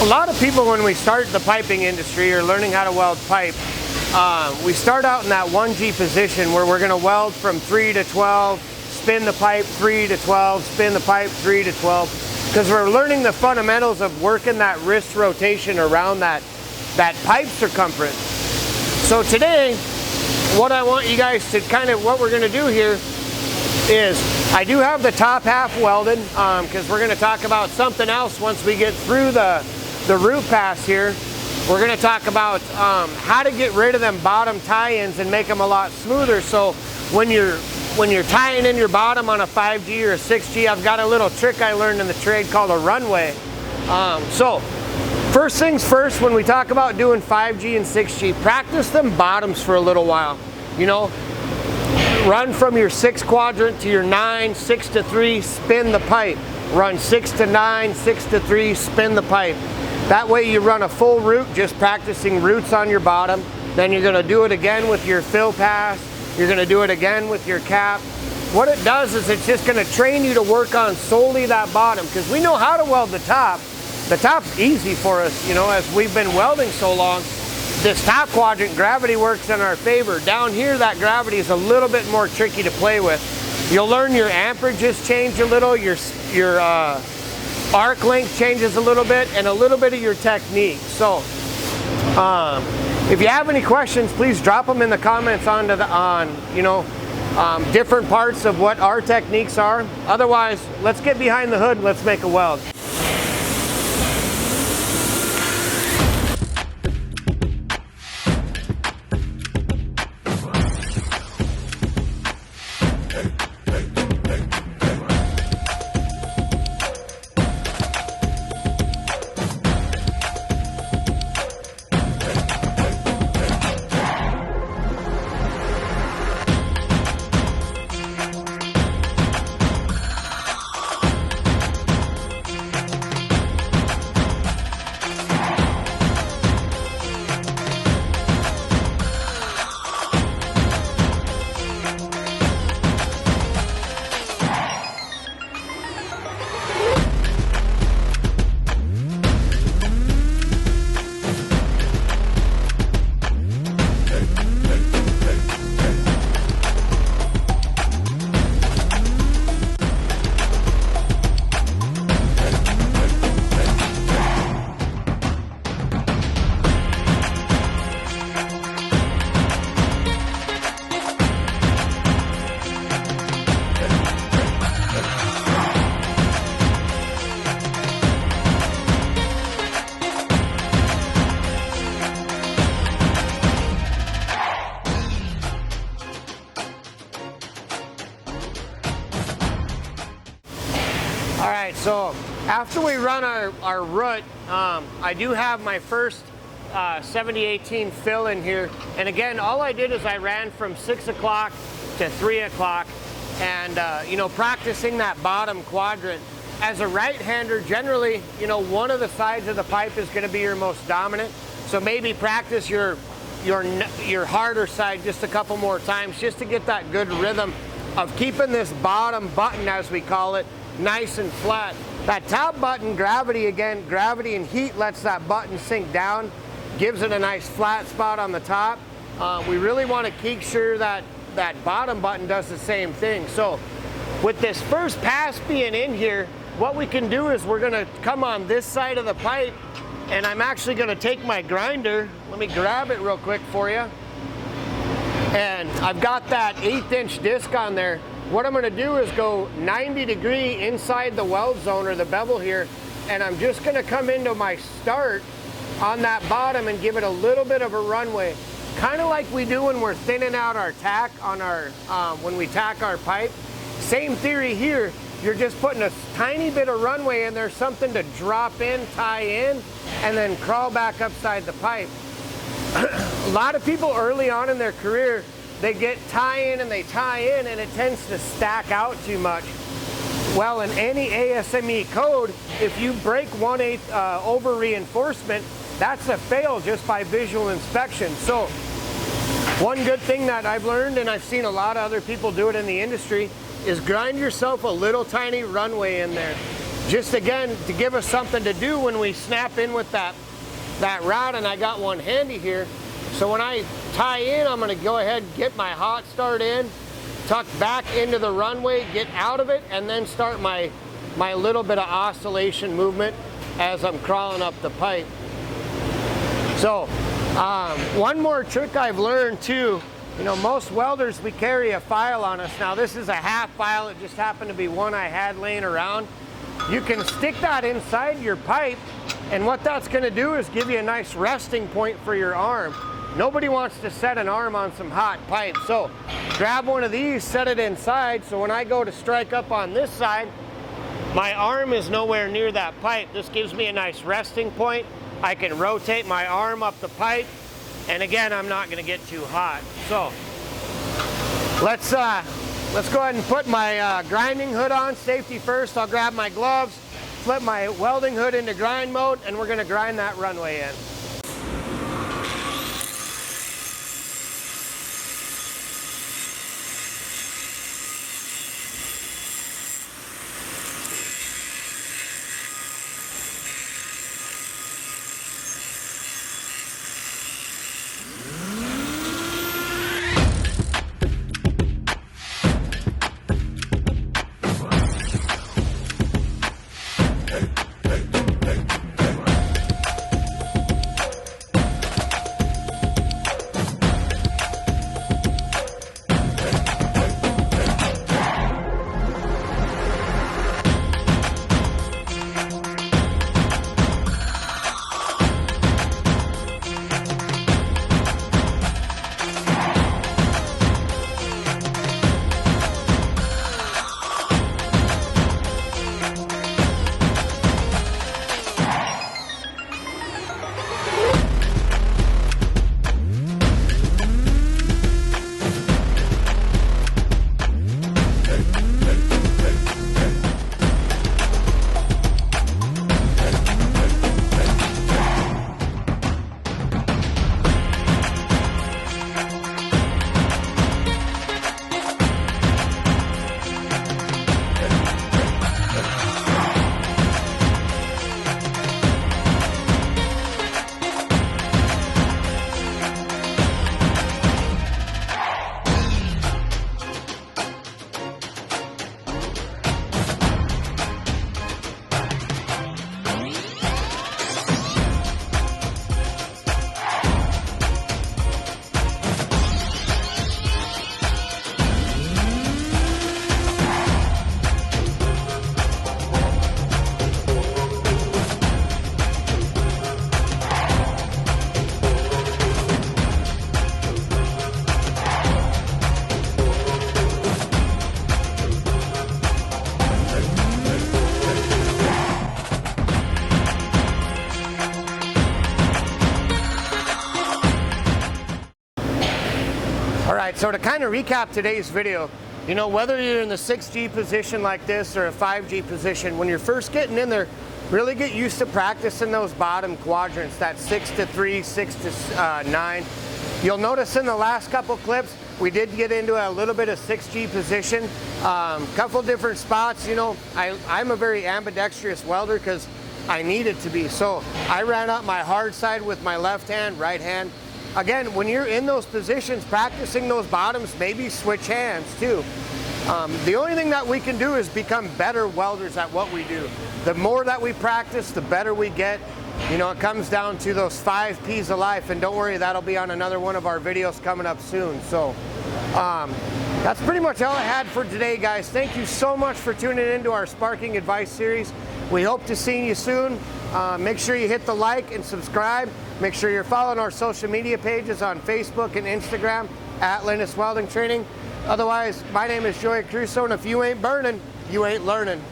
A lot of people, when we start the piping industry or learning how to weld pipe, we start out in that 1G position where we're going to weld from 3 to 12, spin the pipe 3 to 12, spin the pipe 3 to 12, because we're learning the fundamentals of working that wrist rotation around that pipe circumference. So today, what I want you guys to what we're going to do here is, I do have the top half welded, because we're going to talk about something else once we get through the root pass here. We're going to talk about how to get rid of them bottom tie-ins and make them a lot smoother. So when you're tying in your bottom on a 5G or a 6G, I've got a little trick I learned in the trade called a runway. So first things first, when we talk about doing 5G and 6G, practice them bottoms for a little while. You know, run from your 6 quadrant to your 9, 6 to 3, spin the pipe. Run 6 to 9, 6 to 3, spin the pipe. That way you run a full root, just practicing roots on your bottom. Then you're going to do it again with your fill pass. You're going to do it again with your cap. What it does is it's just going to train you to work on solely that bottom, because we know how to weld the top. The top's easy for us, you know, as we've been welding so long. This top quadrant, gravity works in our favor. Down here, that gravity is a little bit more tricky to play with. You'll learn your amperages change a little, your arc length changes a little bit, and a little bit of your technique. So if you have any questions, please drop them in the comments on different parts of what our techniques are. Otherwise, let's get behind the hood and let's make a weld. Alright, so after we run our root, I do have my first 7018 fill in here. And again, all I did is I ran from 6 o'clock to 3 o'clock and, practicing that bottom quadrant. As a right-hander, generally, one of the sides of the pipe is going to be your most dominant. So maybe practice your harder side just a couple more times just to get that good rhythm of keeping this bottom button, as we call it, nice and flat. That top button, gravity and heat lets that button sink down, gives it a nice flat spot on the top. We really want to keep sure that that bottom button does the same thing. So with this first pass being in here, what we can do is we're going to come on this side of the pipe, and I'm actually going to take my grinder. Let me grab it real quick for you. And I've got that 1/8 inch disc on there. What I'm going to do is go 90 degree inside the weld zone or the bevel here, and I'm just going to come into my start on that bottom and give it a little bit of a runway, kind of like we do when we're thinning out our tack on our when we tack our pipe. Same theory here. You're just putting a tiny bit of runway in there, something to drop in, tie in, and then crawl back upside the pipe. A lot of people early on in their career, they get tie-in and they tie in, and it tends to stack out too much. Well, in any ASME code, if you break 1/8 over reinforcement, that's a fail just by visual inspection. So one good thing that I've learned, and I've seen a lot of other people do it in the industry, is grind yourself a little tiny runway in there. just again to give us something to do when we snap in with that rod. And I got one handy here. So when I tie in, I'm going to go ahead and get my hot start in, tuck back into the runway, get out of it, and then start my little bit of oscillation movement as I'm crawling up the pipe. So one more trick I've learned too, you know, most welders, we carry a file on us. Now this is a half file. It just happened to be one I had laying around. You can stick that inside your pipe, and what that's going to do is give you a nice resting point for your arm. Nobody wants to set an arm on some hot pipe. So grab one of these, set it inside, so when I go to strike up on this side, my arm is nowhere near that pipe. This gives me a nice resting point. I can rotate my arm up the pipe, and again, I'm not going to get too hot. So let's go ahead and put my grinding hood on. Safety first. I'll grab my gloves, flip my welding hood into grind mode, and we're going to grind that runway in. All right, so to kind of recap today's video, you know, whether you're in the 6G position like this or a 5G position, when you're first getting in there, really get used to practicing those bottom quadrants, that 6 to 3, 6 to 9. You'll notice in the last couple clips, we did get into a little bit of 6G position, couple different spots. You know, I'm a very ambidextrous welder because I needed to be. So I ran up my hard side with my left hand, right hand. Again, when you're in those positions, practicing those bottoms, maybe switch hands too. The only thing that we can do is become better welders at what we do. The more that we practice, the better we get. You know, it comes down to those 5 P's of life, and don't worry, that'll be on another one of our videos coming up soon. So that's pretty much all I had for today, guys. Thank you so much for tuning into our Sparking Advice series. We hope to see you soon. Make sure you hit the like and subscribe. Make sure you're following our social media pages on Facebook and Instagram at Lynnes Welding Training. Otherwise, my name is Joey Crusoe, and if you ain't burning, you ain't learning.